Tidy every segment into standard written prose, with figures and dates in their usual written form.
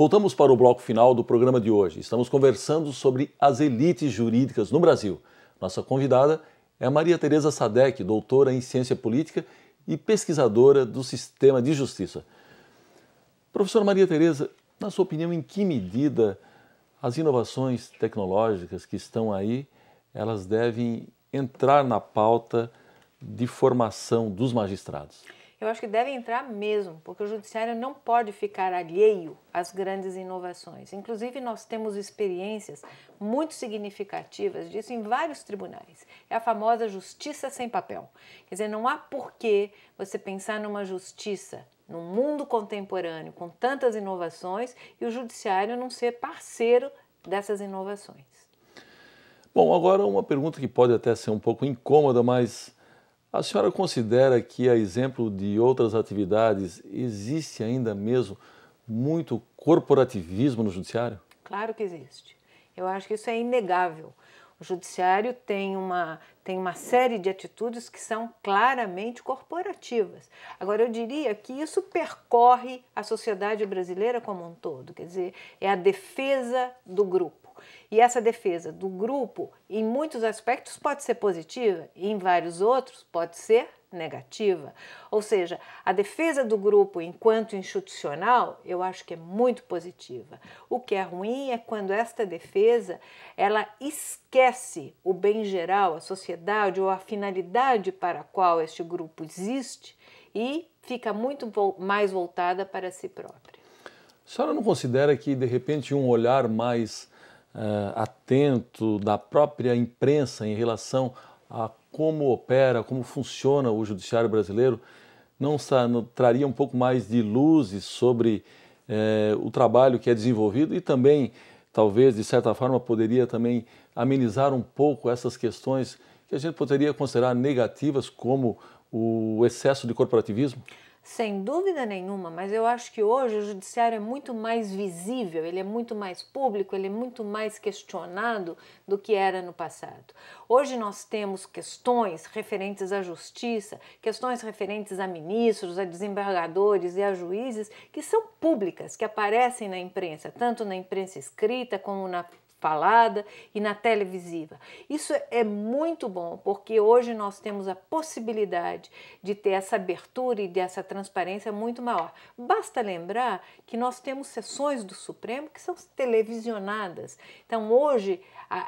Voltamos para o bloco final do programa de hoje. Estamos conversando sobre as elites jurídicas no Brasil. Nossa convidada é a Maria Tereza Sadek, doutora em Ciência Política e pesquisadora do Sistema de Justiça. Professora Maria Tereza, na sua opinião, em que medida as inovações tecnológicas que estão aí, elas devem entrar na pauta de formação dos magistrados? Eu acho que deve entrar mesmo, porque o judiciário não pode ficar alheio às grandes inovações. Inclusive, nós temos experiências muito significativas disso em vários tribunais. É a famosa justiça sem papel. Quer dizer, não há porquê você pensar numa justiça no mundo contemporâneo com tantas inovações e o judiciário não ser parceiro dessas inovações. Bom, agora uma pergunta que pode até ser um pouco incômoda, mas a senhora considera que, a exemplo de outras atividades, existe ainda mesmo muito corporativismo no judiciário? Claro que existe. Eu acho que isso é inegável. O judiciário tem uma série de atitudes que são claramente corporativas. Agora, eu diria que isso percorre a sociedade brasileira como um todo, quer dizer, é a defesa do grupo. E essa defesa do grupo, em muitos aspectos, pode ser positiva e em vários outros pode ser negativa. Ou seja, a defesa do grupo enquanto institucional, eu acho que é muito positiva. O que é ruim é quando esta defesa, ela esquece o bem geral, a sociedade ou a finalidade para a qual este grupo existe e fica muito mais voltada para si própria. A senhora não considera que, de repente, um olhar mais atento da própria imprensa em relação a como opera, como funciona o judiciário brasileiro, não traria um pouco mais de luzes sobre o trabalho que é desenvolvido e também, talvez, de certa forma, poderia também amenizar um pouco essas questões que a gente poderia considerar negativas, como o excesso de corporativismo? Sem dúvida nenhuma, mas eu acho que hoje o judiciário é muito mais visível, ele é muito mais público, ele é muito mais questionado do que era no passado. Hoje nós temos questões referentes à justiça, questões referentes a ministros, a desembargadores e a juízes que são públicas, que aparecem na imprensa, tanto na imprensa escrita como na falada e na televisiva. Isso é muito bom, porque hoje nós temos a possibilidade de ter essa abertura e dessa transparência muito maior. Basta lembrar que nós temos sessões do Supremo que são televisionadas. Então, hoje,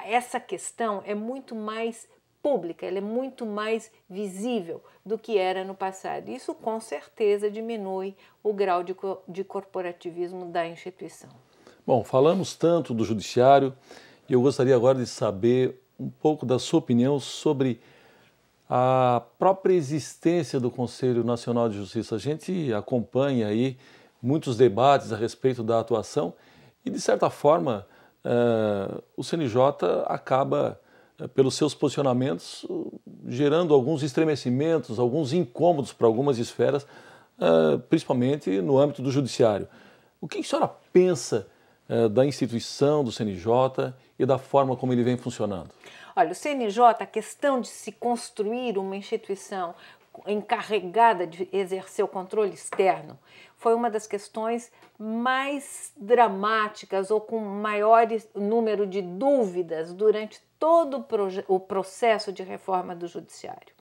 essa questão é muito mais pública, ela é muito mais visível do que era no passado. Isso, com certeza, diminui o grau de corporativismo da instituição. Bom, falamos tanto do judiciário e eu gostaria agora de saber um pouco da sua opinião sobre a própria existência do Conselho Nacional de Justiça. A gente acompanha aí muitos debates a respeito da atuação e, de certa forma, o CNJ acaba, pelos seus posicionamentos, gerando alguns estremecimentos, alguns incômodos para algumas esferas, principalmente no âmbito do judiciário. O que a senhora pensa da instituição do CNJ e da forma como ele vem funcionando? Olha, o CNJ, a questão de se construir uma instituição encarregada de exercer o controle externo, foi uma das questões mais dramáticas ou com maior número de dúvidas durante todo o processo de reforma do judiciário.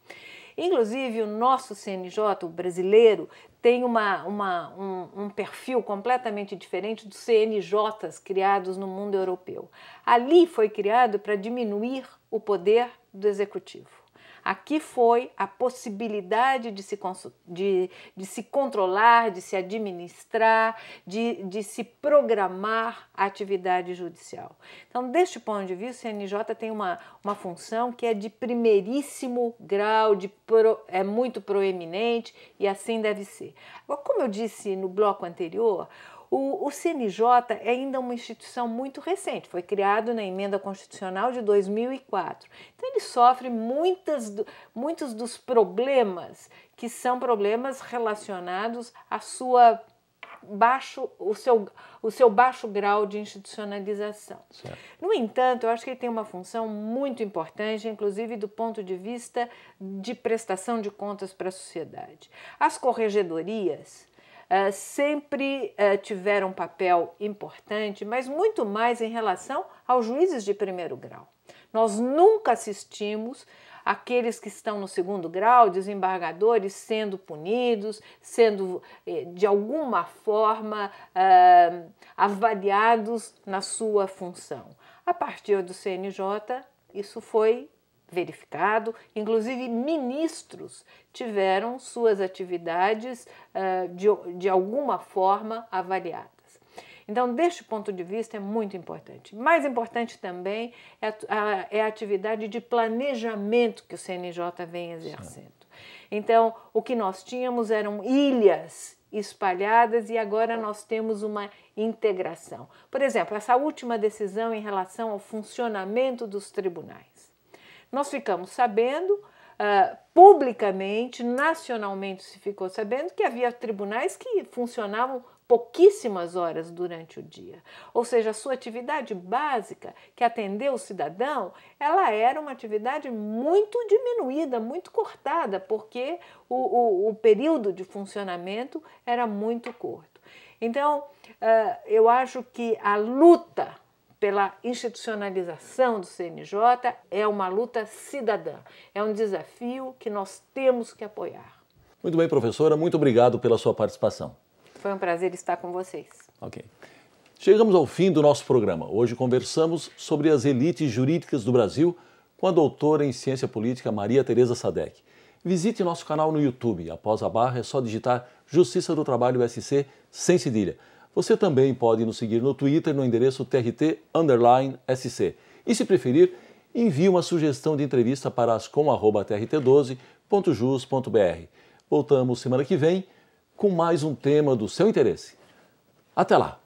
Inclusive, o nosso CNJ, o brasileiro, tem um perfil completamente diferente dos CNJs criados no mundo europeu. Ali foi criado para diminuir o poder do executivo. Aqui foi a possibilidade de se controlar, de se administrar, de se programar a atividade judicial. Então, deste ponto de vista, o CNJ tem uma função que é de primeiríssimo grau, é muito proeminente e assim deve ser. Agora, como eu disse no bloco anterior, o CNJ é ainda uma instituição muito recente, foi criado na Emenda Constitucional de 2004. Então, ele sofre muitos dos problemas que são problemas relacionados à o seu baixo grau de institucionalização. Certo. No entanto, eu acho que ele tem uma função muito importante, inclusive do ponto de vista de prestação de contas para a sociedade. As corregedorias sempre tiveram um papel importante, mas muito mais em relação aos juízes de primeiro grau. Nós nunca assistimos aqueles que estão no segundo grau, desembargadores, sendo punidos, sendo de alguma forma avaliados na sua função. A partir do CNJ, isso foi verificado, inclusive ministros tiveram suas atividades de alguma forma avaliadas. Então, deste ponto de vista, é muito importante. Mais importante também é a atividade de planejamento que o CNJ vem exercendo. Então, o que nós tínhamos eram ilhas espalhadas e agora nós temos uma integração. Por exemplo, essa última decisão em relação ao funcionamento dos tribunais. Nós ficamos sabendo, publicamente, nacionalmente se ficou sabendo que havia tribunais que funcionavam pouquíssimas horas durante o dia. Ou seja, a sua atividade básica, que atendeu o cidadão, ela era uma atividade muito diminuída, muito cortada, porque o período de funcionamento era muito curto. Então, eu acho que a luta pela institucionalização do CNJ é uma luta cidadã, é um desafio que nós temos que apoiar. Muito bem, professora, muito obrigado pela sua participação. Foi um prazer estar com vocês. Ok. Chegamos ao fim do nosso programa. Hoje conversamos sobre as elites jurídicas do Brasil com a doutora em Ciência Política Maria Tereza Sadek. Visite nosso canal no YouTube. Após a barra é só digitar Justiça do Trabalho SC sem cedilha. Você também pode nos seguir no Twitter no endereço TRT_SC. E se preferir, envie uma sugestão de entrevista para ascom@trt12.jus.br. Voltamos semana que vem com mais um tema do seu interesse. Até lá!